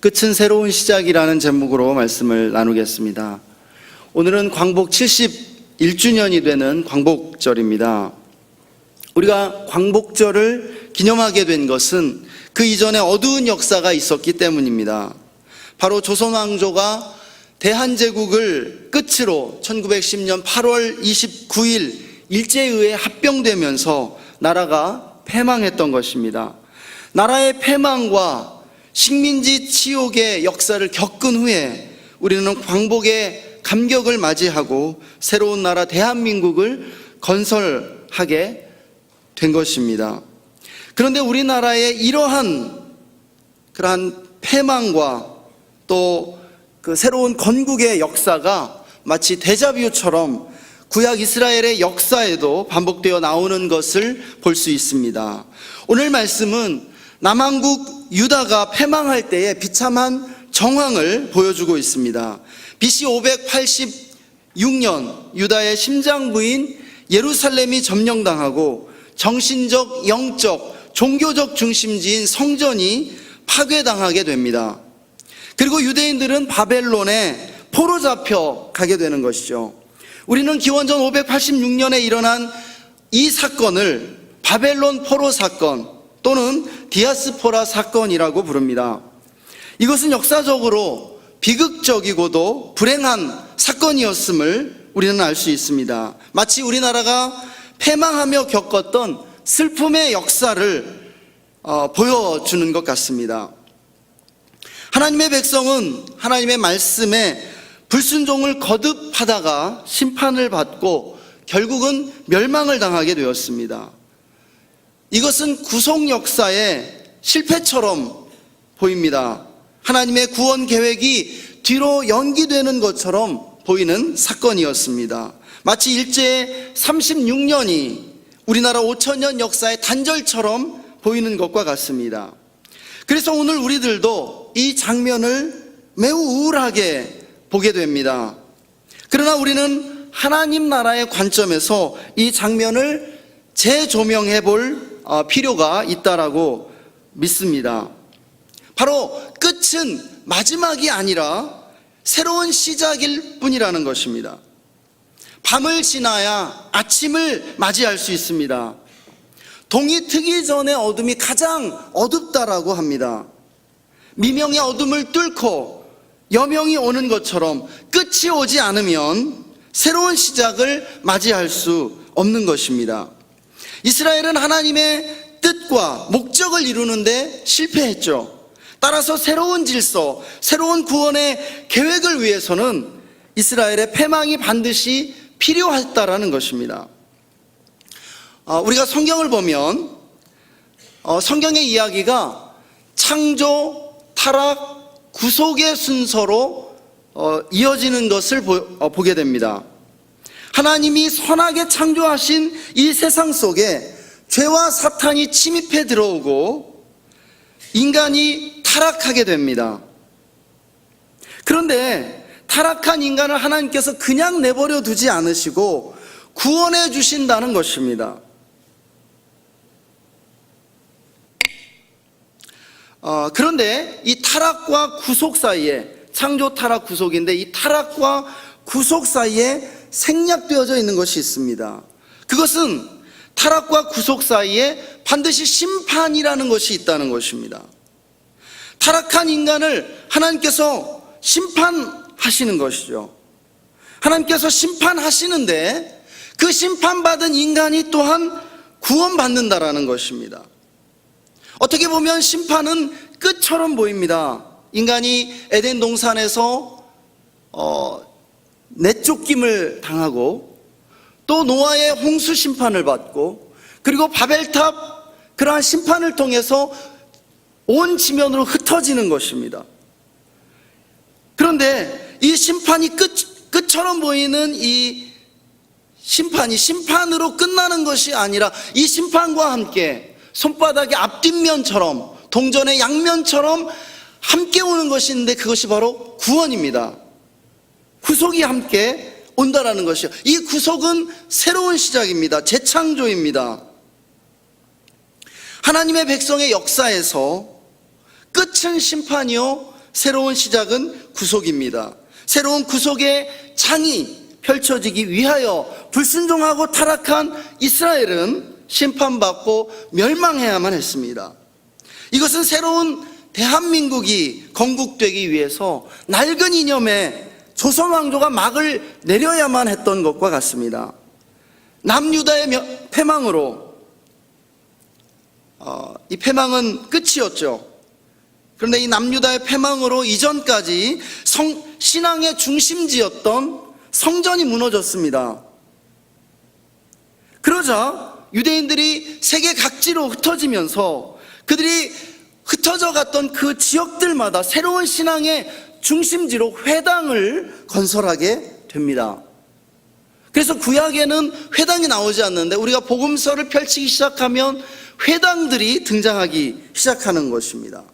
끝은 새로운 시작이라는 제목으로 말씀을 나누겠습니다. 오늘은 광복 71주년이 되는 광복절입니다. 우리가 광복절을 기념하게 된 것은 그 이전에 어두운 역사가 있었기 때문입니다. 바로 조선 왕조가 대한제국을 끝으로 1910년 8월 29일 일제의회에 합병되면서 나라가 패망했던 것입니다. 나라의 패망과 식민지 치욕의 역사를 겪은 후에 우리는 광복의 감격을 맞이하고 새로운 나라 대한민국을 건설하게 된 것입니다. 그런데 우리나라의 이러한 그러한 패망과 또 그 새로운 건국의 역사가 마치 데자뷰처럼 구약 이스라엘의 역사에도 반복되어 나오는 것을 볼 수 있습니다. 오늘 말씀은 남왕국 유다가 패망할 때의 비참한 정황을 보여주고 있습니다. BC 586년 유다의 심장부인 예루살렘이 점령당하고 정신적, 영적, 종교적 중심지인 성전이 파괴당하게 됩니다. 그리고 유대인들은 바벨론에 포로 잡혀 가게 되는 것이죠. 우리는 기원전 586년에 일어난 이 사건을 바벨론 포로 사건 또는 디아스포라 사건이라고 부릅니다. 이것은 역사적으로 비극적이고도 불행한 사건이었음을 우리는 알 수 있습니다. 마치 우리나라가 패망하며 겪었던 슬픔의 역사를 보여주는 것 같습니다. 하나님의 백성은 하나님의 말씀에 불순종을 거듭하다가 심판을 받고 결국은 멸망을 당하게 되었습니다. 이것은 구속 역사의 실패처럼 보입니다. 하나님의 구원 계획이 뒤로 연기되는 것처럼 보이는 사건이었습니다. 마치 일제 36년이 우리나라 5천년 역사의 단절처럼 보이는 것과 같습니다. 그래서 오늘 우리들도 이 장면을 매우 우울하게 보게 됩니다. 그러나 우리는 하나님 나라의 관점에서 이 장면을 재조명해 볼 필요가 있다라고 믿습니다. 바로 끝은 마지막이 아니라 새로운 시작일 뿐이라는 것입니다. 밤을 지나야 아침을 맞이할 수 있습니다. 동이 트기 전에 어둠이 가장 어둡다라고 합니다. 미명의 어둠을 뚫고 여명이 오는 것처럼 끝이 오지 않으면 새로운 시작을 맞이할 수 없는 것입니다. 이스라엘은 하나님의 뜻과 목적을 이루는데 실패했죠. 따라서 새로운 질서, 새로운 구원의 계획을 위해서는 이스라엘의 패망이 반드시 필요했다라는 것입니다. 우리가 성경을 보면 성경의 이야기가 창조, 타락, 구속의 순서로 이어지는 것을 보게 됩니다. 하나님이 선하게 창조하신 이 세상 속에 죄와 사탄이 침입해 들어오고 인간이 타락하게 됩니다. 그런데 타락한 인간을 하나님께서 그냥 내버려 두지 않으시고 구원해 주신다는 것입니다. 그런데 이 타락과 구속 사이에, 창조 타락 구속인데 이 타락과 구속 사이에 생략되어져 있는 것이 있습니다. 그것은 타락과 구속 사이에 반드시 심판이라는 것이 있다는 것입니다. 타락한 인간을 하나님께서 심판하시는 것이죠. 하나님께서 심판하시는데 그 심판받은 인간이 또한 구원받는다라는 것입니다. 어떻게 보면 심판은 끝처럼 보입니다. 인간이 에덴 동산에서 내쫓김을 당하고 또 노아의 홍수 심판을 받고 그리고 바벨탑 그러한 심판을 통해서 온 지면으로 흩어지는 것입니다. 그런데 이 심판이 끝처럼 보이는 이 심판이 심판으로 끝나는 것이 아니라 이 심판과 함께 손바닥의 앞뒷면처럼 동전의 양면처럼 함께 오는 것인데 그것이 바로 구원입니다. 구속이 함께 온다라는 것이요. 이 구속은 새로운 시작입니다. 재창조입니다. 하나님의 백성의 역사에서 끝은 심판이요 새로운 시작은 구속입니다. 새로운 구속의 장이 펼쳐지기 위하여 불순종하고 타락한 이스라엘은 심판받고 멸망해야만 했습니다. 이것은 새로운 대한민국이 건국되기 위해서 낡은 이념의 조선 왕조가 막을 내려야만 했던 것과 같습니다. 남유다의 패망으로 이 패망은 끝이었죠. 그런데 이 남유다의 패망으로 이전까지 신앙의 중심지였던 성전이 무너졌습니다. 그러자 유대인들이 세계 각지로 흩어지면서 그들이 흩어져 갔던 그 지역들마다 새로운 신앙의 중심지로 회당을 건설하게 됩니다. 그래서 구약에는 회당이 나오지 않는데 우리가 복음서를 펼치기 시작하면 회당들이 등장하기 시작하는 것입니다.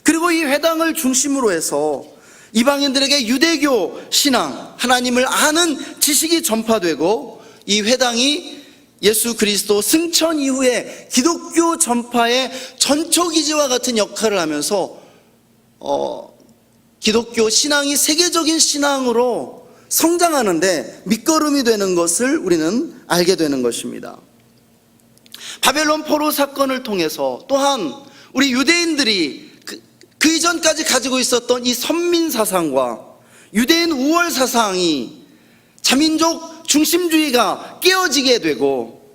그리고 이 회당을 중심으로 해서 이방인들에게 유대교 신앙, 하나님을 아는 지식이 전파되고 이 회당이 예수 그리스도 승천 이후에 기독교 전파의 전초기지와 같은 역할을 하면서 기독교 신앙이 세계적인 신앙으로 성장하는데 밑거름이 되는 것을 우리는 알게 되는 것입니다. 바벨론 포로 사건을 통해서 또한 우리 유대인들이 그 이전까지 가지고 있었던 이 선민 사상과 유대인 우월 사상이 자민족 중심주의가 깨어지게 되고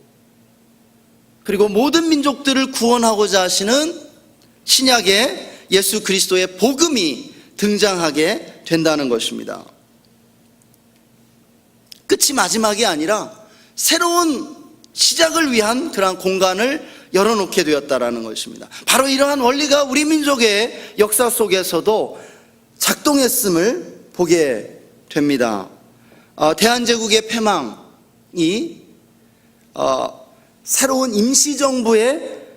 그리고 모든 민족들을 구원하고자 하시는 신약의 예수 그리스도의 복음이 등장하게 된다는 것입니다. 끝이 마지막이 아니라 새로운 시작을 위한 그러한 공간을 열어놓게 되었다라는 것입니다. 바로 이러한 원리가 우리 민족의 역사 속에서도 작동했음을 보게 됩니다. 대한제국의 패망이 새로운 임시정부의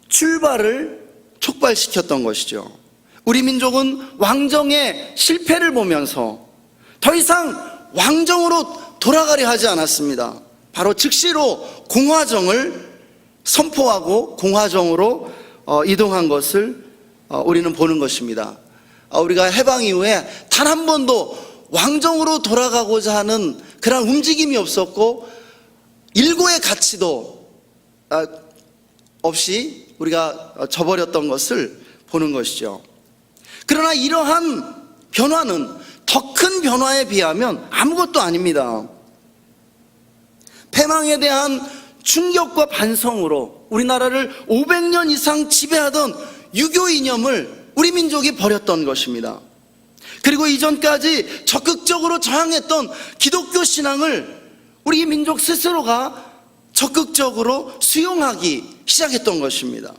출발을 촉발시켰던 것이죠. 우리 민족은 왕정의 실패를 보면서 더 이상 왕정으로 돌아가려 하지 않았습니다. 바로 즉시로 공화정을 선포하고 공화정으로 이동한 것을 우리는 보는 것입니다. 우리가 해방 이후에 단 한 번도 왕정으로 돌아가고자 하는 그런 움직임이 없었고 일고의 가치도 없이 우리가 저버렸던 것을 보는 것이죠. 그러나 이러한 변화는 더 큰 변화에 비하면 아무것도 아닙니다. 패망에 대한 충격과 반성으로 우리나라를 500년 이상 지배하던 유교 이념을 우리 민족이 버렸던 것입니다. 그리고 이전까지 적극적으로 저항했던 기독교 신앙을 우리 민족 스스로가 적극적으로 수용하기 시작했던 것입니다.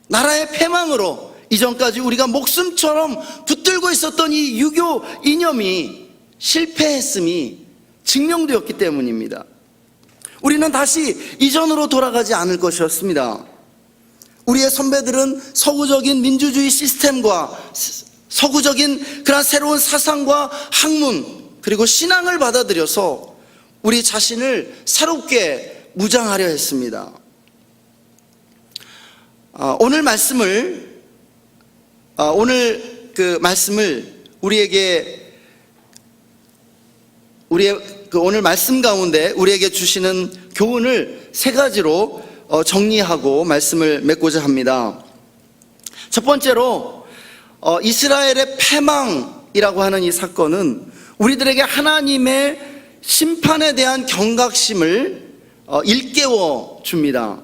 나라의 패망으로 이전까지 우리가 목숨처럼 붙들고 있었던 이 유교 이념이 실패했음이 증명되었기 때문입니다. 우리는 다시 이전으로 돌아가지 않을 것이었습니다. 우리의 선배들은 서구적인 민주주의 시스템과 서구적인 그런 새로운 사상과 학문 그리고 신앙을 받아들여서 우리 자신을 새롭게 무장하려 했습니다. 오늘 말씀을 오늘 말씀 가운데 우리에게 주시는 교훈을 세 가지로 정리하고 말씀을 맺고자 합니다. 첫 번째로 이스라엘의 패망이라고 하는 이 사건은 우리들에게 하나님의 심판에 대한 경각심을 일깨워 줍니다.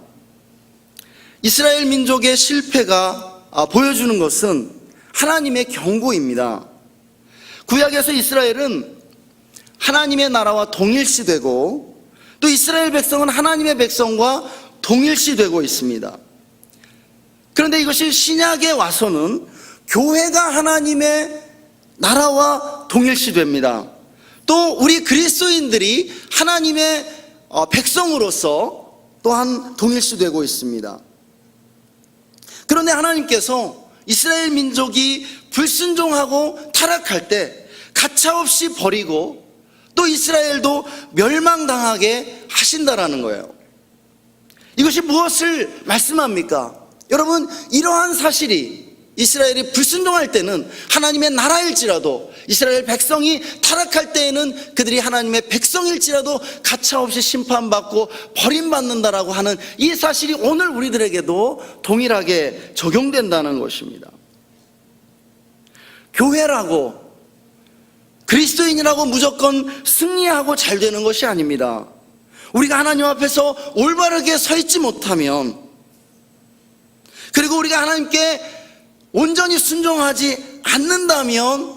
이스라엘 민족의 실패가 보여주는 것은 하나님의 경고입니다. 구약에서 이스라엘은 하나님의 나라와 동일시되고 또 이스라엘 백성은 하나님의 백성과 동일시되고 있습니다. 그런데 이것이 신약에 와서는 교회가 하나님의 나라와 동일시됩니다. 또 우리 그리스도인들이 하나님의 백성으로서 또한 동일시되고 있습니다. 그런데 하나님께서 이스라엘 민족이 불순종하고 타락할 때 가차없이 버리고 또 이스라엘도 멸망당하게 하신다라는 거예요. 이것이 무엇을 말씀합니까? 여러분, 이러한 사실이 이스라엘이 불순종할 때는 하나님의 나라일지라도, 이스라엘 백성이 타락할 때에는 그들이 하나님의 백성일지라도 가차없이 심판받고 버림받는다라고 하는 이 사실이 오늘 우리들에게도 동일하게 적용된다는 것입니다. 교회라고, 그리스도인이라고 무조건 승리하고 잘 되는 것이 아닙니다. 우리가 하나님 앞에서 올바르게 서 있지 못하면, 그리고 우리가 하나님께 온전히 순종하지 않는다면,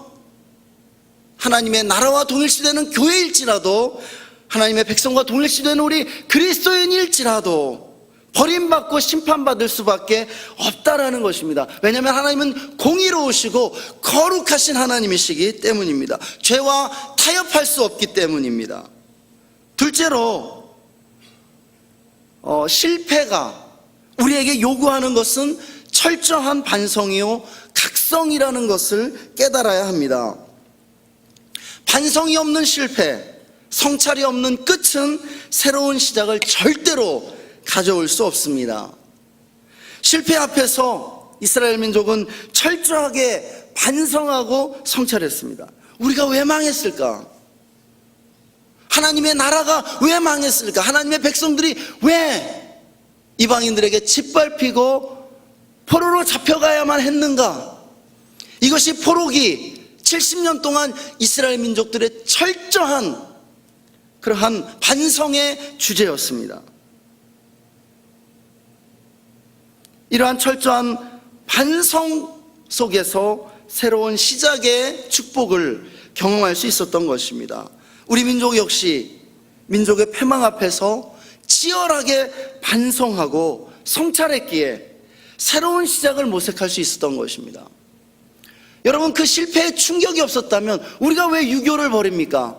하나님의 나라와 동일시되는 교회일지라도, 하나님의 백성과 동일시되는 우리 그리스도인일지라도 버림받고 심판받을 수밖에 없다라는 것입니다. 왜냐하면 하나님은 공의로우시고 거룩하신 하나님이시기 때문입니다. 죄와 타협할 수 없기 때문입니다. 둘째로, 실패가 우리에게 요구하는 것은 철저한 반성이요 각성이라는 것을 깨달아야 합니다. 반성이 없는 실패, 성찰이 없는 끝은 새로운 시작을 절대로 가져올 수 없습니다. 실패 앞에서 이스라엘 민족은 철저하게 반성하고 성찰했습니다. 우리가 왜 망했을까? 하나님의 나라가 왜 망했을까? 하나님의 백성들이 왜 이방인들에게 짓밟히고 포로로 잡혀가야만 했는가? 이것이 포로기 70년 동안 이스라엘 민족들의 철저한 그러한 반성의 주제였습니다. 이러한 철저한 반성 속에서 새로운 시작의 축복을 경험할 수 있었던 것입니다. 우리 민족 역시 민족의 패망 앞에서 치열하게 반성하고 성찰했기에 새로운 시작을 모색할 수 있었던 것입니다. 여러분, 그 실패에 충격이 없었다면 우리가 왜 유교를 버립니까?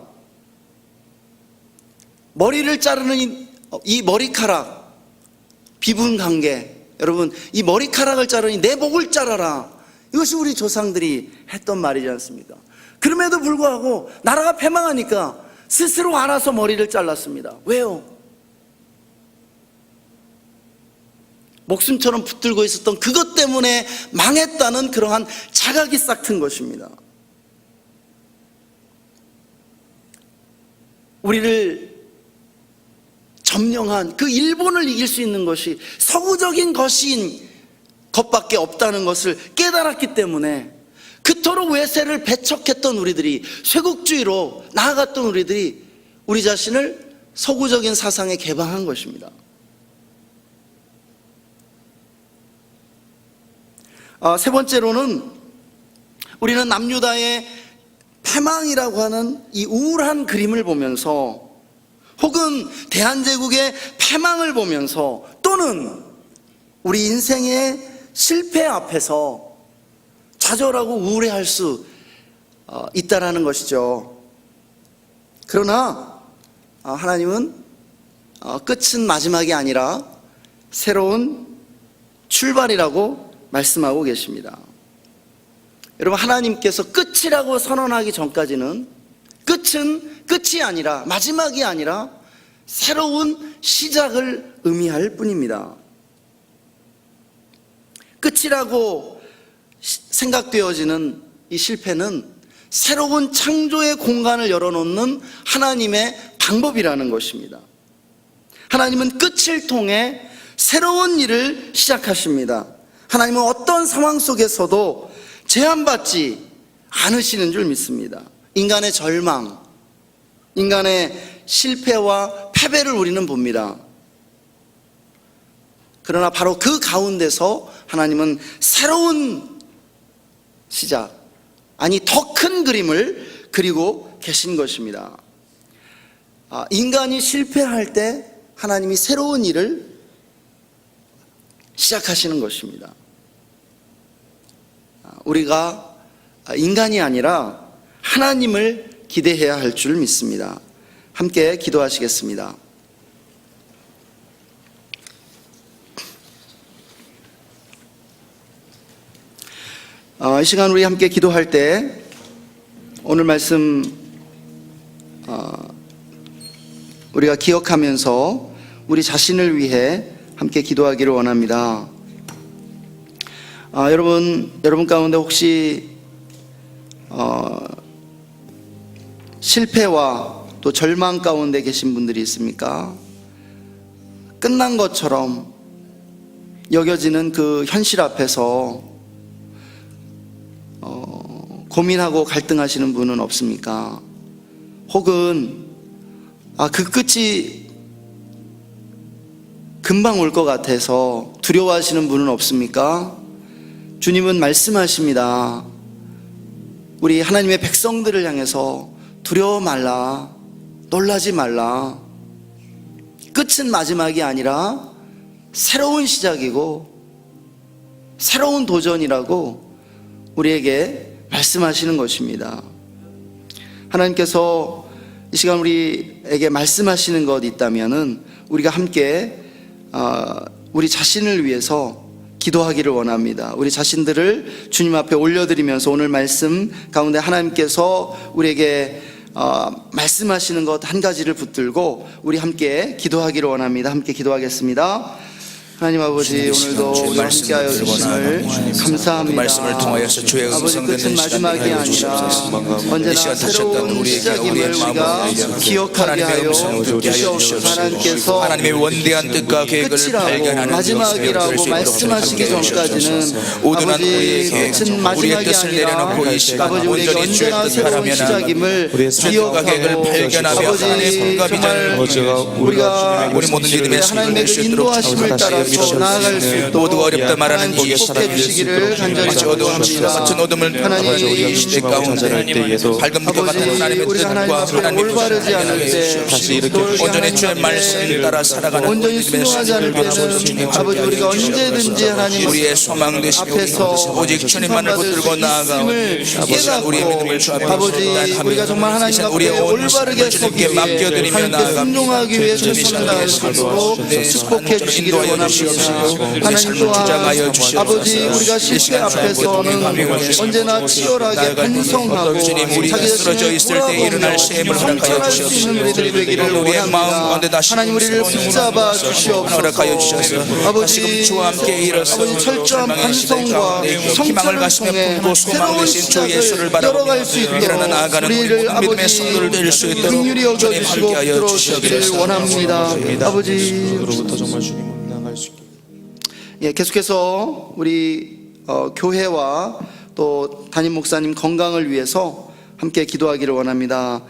머리를 자르는 이 머리카락, 비분 관계, 여러분, 이 머리카락을 자르니 내 목을 자라라, 이것이 우리 조상들이 했던 말이지 않습니까? 그럼에도 불구하고 나라가 패망하니까 스스로 알아서 머리를 잘랐습니다. 왜요? 목숨처럼 붙들고 있었던 그것 때문에 망했다는 그러한 자각이 싹 튼 것입니다. 우리를 점령한 그 일본을 이길 수 있는 것이 서구적인 것인 것밖에 없다는 것을 깨달았기 때문에 그토록 외세를 배척했던 우리들이, 쇄국주의로 나아갔던 우리들이 우리 자신을 서구적인 사상에 개방한 것입니다. 세 번째로는 우리는 남유다의 패망이라고 하는 이 우울한 그림을 보면서, 혹은 대한제국의 패망을 보면서, 또는 우리 인생의 실패 앞에서 좌절하고 우울해할 수 있다라는 것이죠. 그러나 하나님은 끝은 마지막이 아니라 새로운 출발이라고 말씀하고 계십니다. 여러분, 하나님께서 끝이라고 선언하기 전까지는 끝은 끝이 아니라, 마지막이 아니라 새로운 시작을 의미할 뿐입니다. 끝이라고 생각되어지는 이 실패는 새로운 창조의 공간을 열어놓는 하나님의 방법이라는 것입니다. 하나님은 끝을 통해 새로운 일을 시작하십니다. 하나님은 어떤 상황 속에서도 제한받지 않으시는 줄 믿습니다. 인간의 절망, 인간의 실패와 패배를 우리는 봅니다. 그러나 바로 그 가운데서 하나님은 새로운 시작, 아니 더 큰 그림을 그리고 계신 것입니다. 인간이 실패할 때 하나님이 새로운 일을 시작하시는 것입니다. 우리가 인간이 아니라 하나님을 기대해야 할 줄 믿습니다. 함께 기도하시겠습니다. 이 시간 우리 함께 기도할 때 오늘 말씀 우리가 기억하면서 우리 자신을 위해 함께 기도하기를 원합니다. 여러분 가운데 혹시 실패와 또 절망 가운데 계신 분들이 있습니까? 끝난 것처럼 여겨지는 그 현실 앞에서 고민하고 갈등하시는 분은 없습니까? 혹은 그 끝이 금방 올 것 같아서 두려워하시는 분은 없습니까? 주님은 말씀하십니다. 우리 하나님의 백성들을 향해서 두려워 말라, 놀라지 말라. 끝은 마지막이 아니라 새로운 시작이고 새로운 도전이라고 우리에게 말씀하시는 것입니다. 하나님께서 이 시간 우리에게 말씀하시는 것 있다면은 우리가 함께 우리 자신을 위해서 기도하기를 원합니다. 우리 자신들을 주님 앞에 올려드리면서 오늘 말씀 가운데 하나님께서 우리에게 말씀하시는 것 한 가지를 붙들고 우리 함께 기도하기를 원합니다. 함께 기도하겠습니다. 하나님 아버지, 오늘도 우리와 함께하여 주심을 감사합니다. 그 말씀을 통하여서 주의 아버지, 끝은 마지막이 아니라 언제나 새로운 시작임을 우리가 기억하게 하여 주시옵소서. 하나님께서 하나님의 원대한 뜻과 계획을 끝이라고 발견하는 마지막이라고 말씀하시기 전까지는 오둔한 아버지, 우리에게 끝은 우리의 마지막이 뜻을 아니라 내려놓고 이 시간 아버지, 우리가 온전히 주의 언제나 뜻을 새로운 하면 시작임을 뜻과 계획을 기억하고 발견하며 아버지, 하나님의 분과 비전을 우리가 우리 모든 믿음의 하나님의 그 인도하심을 따라서 나아갈 수 있도록 모두가 어렵다 말하는 하나님 축복해 주시기를 간절히 어두움과 같은 어둠을 하나님, 이 시대 가운데 밝은 빛과 같은 하나님의 우리가 하나님 뜻과 앞에 하나님의 올바르지 않을 때 온전히 주의 말씀을 따라 살아가는 온전히 믿음의 순종하지 않을 때는 아버지, 우리가 언제든지 하나님 우리의 소망 되시고 앞에서 오직 주님만을 붙들고 나아가고 이 시간 우리의 믿음을 주 앞에 아버지, 우리가 정말 하나님 앞에 올바르게 서기 위해 하나님께 순종하기 위해 최선을 다할 수 있도록 축복해 주시기를 원합니다. 하나님 또한 아버지, 우리가 실패 앞에서는 언제나 치열하게 반성하고 자기 쓰러져 있을 때 일어날 셈을 허락하여 수 있는 우리들이 되기를 우리의 마음 가운데 원합니다. 다시 하나님, 우리를 붙잡아 허락하여 주시옵소서. 주셔서 아버지, 주와 함께 일어서 아버지, 철저한 반성과 희망을 성찰을 가시며 통해 품고 소망 새로운 되신 주 예수를 시작을 바라보며 열어갈 수 있도록 일어나 나아가는 우리를 믿음의 아버지 성도를 될 수 있도록 긍휼히 주님 여겨주시고 함께하여 들어주시기를 주시옵소서. 원합니다. 아버지, 그로부터 정말 주님을 나갈 수 있게 계속해서 우리 교회와 또 담임 목사님 건강을 위해서 함께 기도하기를 원합니다.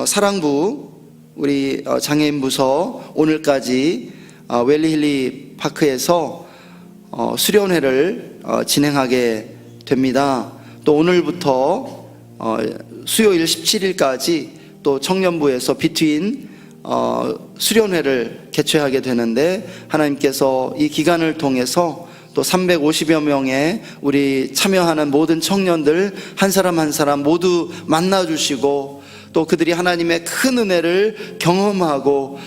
사랑부 우리 장애인 부서 오늘까지 웰리힐리 파크에서 수련회를 진행하게 됩니다. 또 오늘부터 수요일 17일까지 또 청년부에서 비트윈 수련회를 개최하게 되는데, 하나님께서 이 기간을 통해서 또 350여 명의 우리 참여하는 모든 청년들 한 사람 한 사람 모두 만나주시고 또 그들이 하나님의 큰 은혜를 경험하고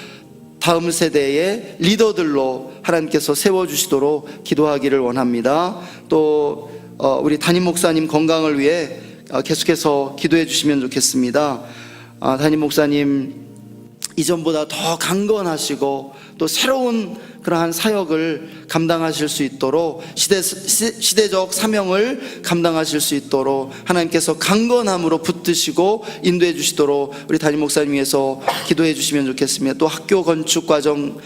다음 세대의 리더들로 하나님께서 세워주시도록 기도하기를 원합니다. 또 우리 담임 목사님 건강을 위해 계속해서 기도해 주시면 좋겠습니다. 담임 목사님 이전보다 더 강건하시고 또 새로운 그러한 사역을 감당하실 수 있도록 시대적 사명을 감당하실 수 있도록 하나님께서 강건함으로 붙드시고 인도해 주시도록 우리 담임 목사님 위해서 기도해 주시면 좋겠습니다. 또 학교 건축 과정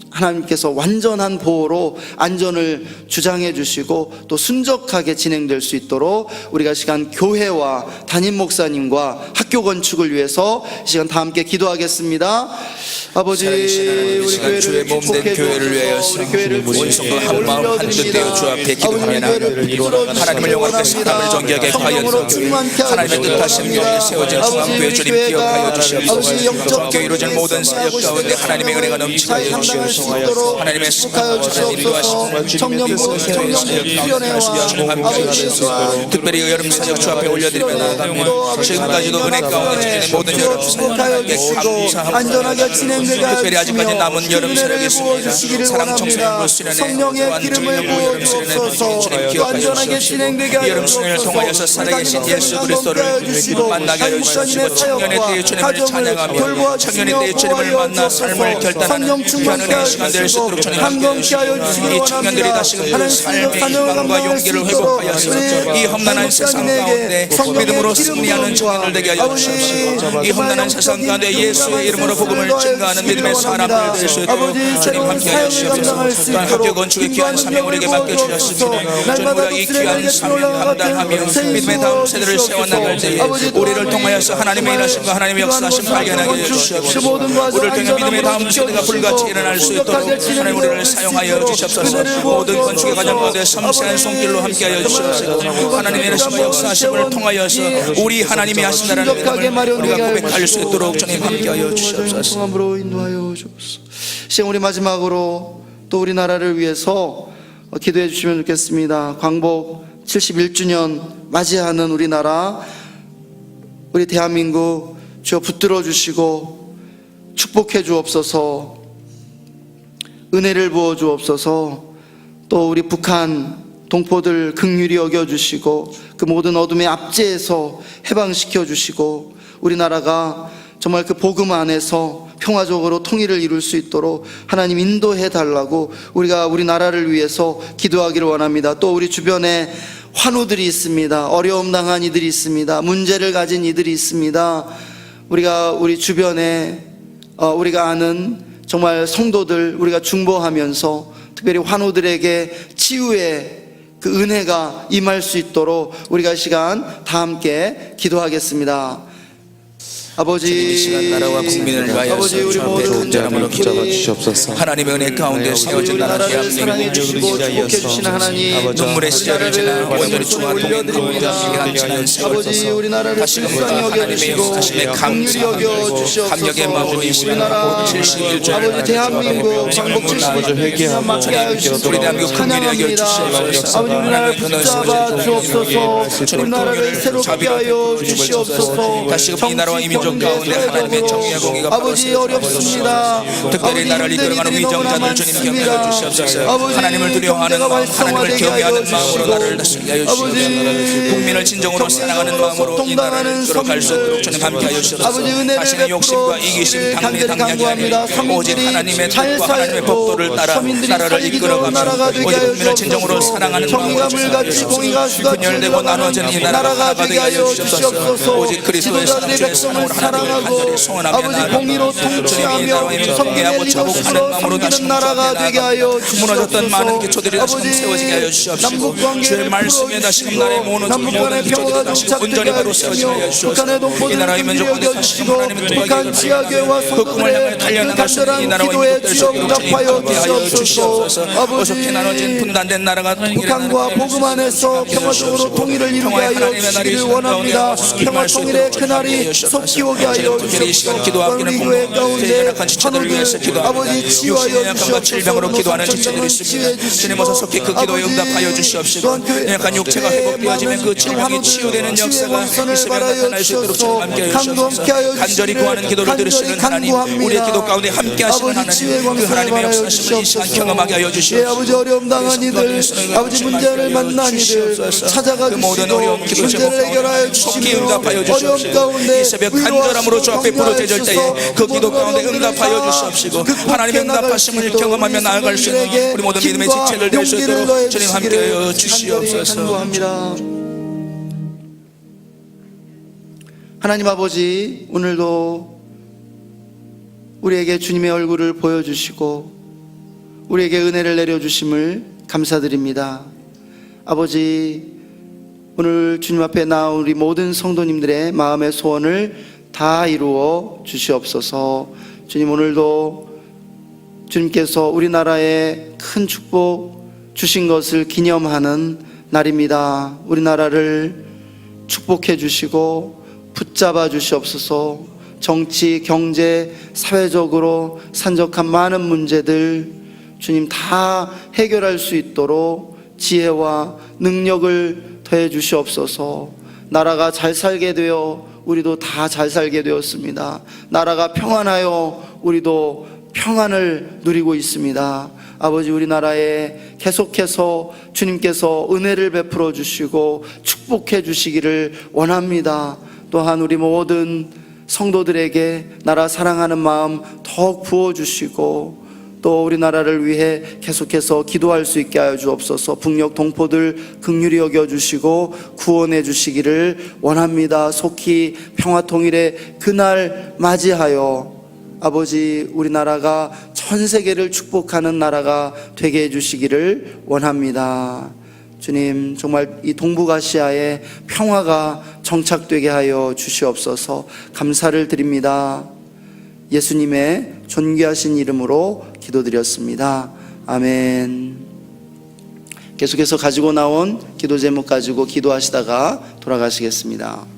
하나님께서 완전한 보호로 안전을 주장해 주시고 또 순적하게 진행될 수 있도록 우리가 시간 교회와 담임 목사님과 학교 건축을 위해서 이 시간 다 함께 기도하겠습니다. 아버지, 우리 교회를 주의 몸된 교회를 위하여서 온 성도 한 마음 한 뜻 되어 주 앞에 기도하며 하나님을 영원하게 사람을 정결하게 하여 하나님의 뜻하신 교회에 세워진 중앙교회 주님 기억하여 주시옵소서. 중앙교회 이루어진 모든 사역 가운데 하나님의 은혜가 넘치게 하여 주시옵소서. 하나님의 축하여 주옵소서. 청년부 수련회와 특별히 여름 사역 주 앞에 올려드리며 나아가며 지금까지도 은혜 가운데 지내는 모든 여러분 축하여 주시고 안전하게 진행되게 특별히 아직까지 남은 여름 사역이 있습니다. 사랑 청소년부 수련회 성령의 기름을 부어 주옵소서. 또 안전하게 진행되게 하여 여름 수련을 통하여서 살아계신 예수 그리스도를 만나게 하여 주시고 청년의 때에 주님을 찬양하며 청년의 때에 주님을 만나 삶을 결단하는 편을 행하시고 시간 될 수 있도록 주님 함께 강건케 하여 해주시고 주시기를 이 청년들이 원합니다. 다시금 그 하나님 삶의 사명을 희망과 감당할 용기를 수 있도록 회복하여서 이 험난한 세상 가운데 믿음으로 승리하는 청년들 되게 하여 주시옵시고 이 험난한 세상 가운데 예수의 이름으로 복음을 증거하는 믿음의 사람들 될 수 있도록 주님 함께 하여 주시옵소서. 또한 학교 건축의 귀한 사명 우리에게 맡겨주셨습니다. 주님 우리가 이 귀한 사명 감당하며 믿음의 다음 세대를 세워나갈 때에 우리를 통하여서 하나님의 일하심과 하나님의 역사하심 발견하게 해주시옵소서. 우리를 통해 믿음의 다음 세대가 불같이 일어날 수 있도록 하나님 우리를 사용하여 주시옵소서. 모든 건축의 과정 가운데 섬세한 손길로 함께하여 주시옵소서. 하나님의 일하심과 역사하심을 통하여서 우리 하나님이 하신다는 믿음을 우리가 고백할 수 있도록 주님 함께하여 주시옵소서. 통함으로 인도하여 주옵소서. 시험 우리 마지막으로 또 우리나라를 위해서 기도해 주시면 좋겠습니다. 광복 71주년 맞이하는 우리나라, 우리 대한민국 주여 붙들어 주시고 축복해 주옵소서. 은혜를 부어 주옵소서. 또 우리 북한 동포들 긍휼히 여겨 주시고 그 모든 어둠의 압제에서 해방시켜 주시고 우리나라가 정말 그 복음 안에서 평화적으로 통일을 이룰 수 있도록 하나님 인도해 달라고 우리가 우리나라를 위해서 기도하기를 원합니다. 또 우리 주변에 환우들이 있습니다. 어려움 당한 이들이 있습니다. 문제를 가진 이들이 있습니다. 우리가 우리 주변에 우리가 아는 정말 성도들 우리가 중보하면서 특별히 환우들에게 치유의 그 은혜가 임할 수 있도록 우리가 이 시간 다 함께 기도하겠습니다. 아버지, 이 시간 나라와 국민을 위하여 아버지 우리 모두 간절함으로 붙잡아 주시옵소서. 하나님의 은혜 가운데 세워진 나라 우리나라를 사랑해 주시고 축복해 주시는 하나님, 눈물의 시절을 지나 온전히 중화 통일된 민주주의가 지난 아버지 세월 우리나라를 다시금 불쌍히 여겨 하나님의 주시고 역사심에 긍휼히 여겨 주시옵소서. 감격의 마음으로 이 시간 우리나라 71주년을 아버지 대한민국 광복 71주년 맞게 하여 주시고 우리 대한민국 긍휼히 여겨 주시옵소서. 아버지 우리나라를 붙잡아 주옵소서. 우리나라를 새롭게 하여 주시옵소서. 다시금 이 나라와 이 민족 가운데 하나님의 정의와 공의가 아버지 어렵습니다. 특별히 나라를 이끌어가는 위정자들 주님 경배하여 주시옵소서. 하나님을 두려워하는 마음, 하나님을 경외하는 마음으로 나라를 다스리게 하여 주시옵소서. 국민을 진정으로 사랑하는 마음으로 이 나라를 이끌어갈 수 있도록 주님 함께하여 주시옵소서. 자신의 욕심과 이기심, 당리 당략이 아니라 오직 하나님의 뜻과 하나님의 법도를 따라 나라를 이끌어가며 오직 국민을 진정으로 사랑하는 마음으로 주시옵소서. 분열되고 나눠진 이 나라가 하나가 되게 하여 주시옵소서. 오직 그리스도의 사랑 주의 사랑으로 하나님을 간절히 소원하며 아버지 공의로 통치하며 성령의 자복하는 마음으로 다시 나라가 되게 하여 무너졌던 많은 기초들이 다시 세워지게 하여 주시옵시고 주의 말씀에 다시금 나라의 모든 모든 기초들이 다시 온전히 바로 세워지게 하여 주시옵소서. 이 나라의 민족 가운데 다시금 하나님의 뜻과 그 꿈을 향해 달려나갈 수 있는 이 나라와 민족 될 수 있도록 주님 함께 하여 주시옵소서. 어떻게 나눠진 분단된 나라가 북한과 복음 안에서 평화적으로 통일을 이루게 하여 주시기를 원합니다. 평화 통일의 그날이 속히 오게 하여 특별히 이 시간 기도하기는 공동체 연약한 지체들을 위해서 기도합니다. 육신의 약함과 질병으로 기도하는 지체들이 있습니다. 주님 어서 속히 그 기도에 응답하여 주시옵시고 연약한 육체가 회복되어지면 그 질병이 치유되는 역사가 이 새벽 나타날 수 있도록 주님 함께해 주시옵소서. 간절히 구하는 기도를 들으시는 하나님, 우리의 기도 가운데 함께 하시는 하나님, 그 하나님의 역사심을 이 시간 경험하게 하여 주시옵소서. 아버지 어려움 당한 이들, 아버지 문제를 만난 이들 찾아가 그 모든 주시고 어려움 기도 제목 문제를 해결하여 가운데 속히 주시며 응답하여 어려움 주시옵시고 가운데 이 새벽 간절함으로 주 앞에 부르짖을 때에 그 기도 가운데 응답하여 주시옵시고 하나님의 응답하심을 경험하며 나아갈 수 있는 우리 모든 믿음의 지체들 될 수 있도록 주님 함께하여 주시옵소서. 하나님 아버지, 오늘도 우리에게 주님의 얼굴을 보여주시고 우리에게 은혜를 내려주심을 감사드립니다. 아버지, 오늘 주님 앞에 나온 우리 모든 성도님들의 마음의 소원을 다 이루어 주시옵소서. 주님, 오늘도 주님께서 우리나라에 큰 축복 주신 것을 기념하는 날입니다. 우리나라를 축복해 주시고 붙잡아 주시옵소서. 정치, 경제, 사회적으로 산적한 많은 문제들 주님 다 해결할 수 있도록 지혜와 능력을 더해 주시옵소서. 나라가 잘 살게 되어 우리도 다 잘 살게 되었습니다. 나라가 평안하여 우리도 평안을 누리고 있습니다. 아버지, 우리나라에 계속해서 주님께서 은혜를 베풀어 주시고 축복해 주시기를 원합니다. 또한 우리 모든 성도들에게 나라 사랑하는 마음 더욱 부어주시고 또 또 우리나라를 위해 계속해서 기도할 수 있게 하여 주옵소서. 북녘 동포들 긍휼히 여겨주시고 구원해 주시기를 원합니다. 속히 평화통일의 그날 맞이하여 아버지 우리나라가 전 세계를 축복하는 나라가 되게 해주시기를 원합니다. 주님, 정말 이 동북아시아에 평화가 정착되게 하여 주시옵소서. 감사를 드립니다. 예수님의 존귀하신 이름으로 기도드렸습니다. 아멘. 계속해서 가지고 나온 기도 제목 가지고 기도하시다가 돌아가시겠습니다.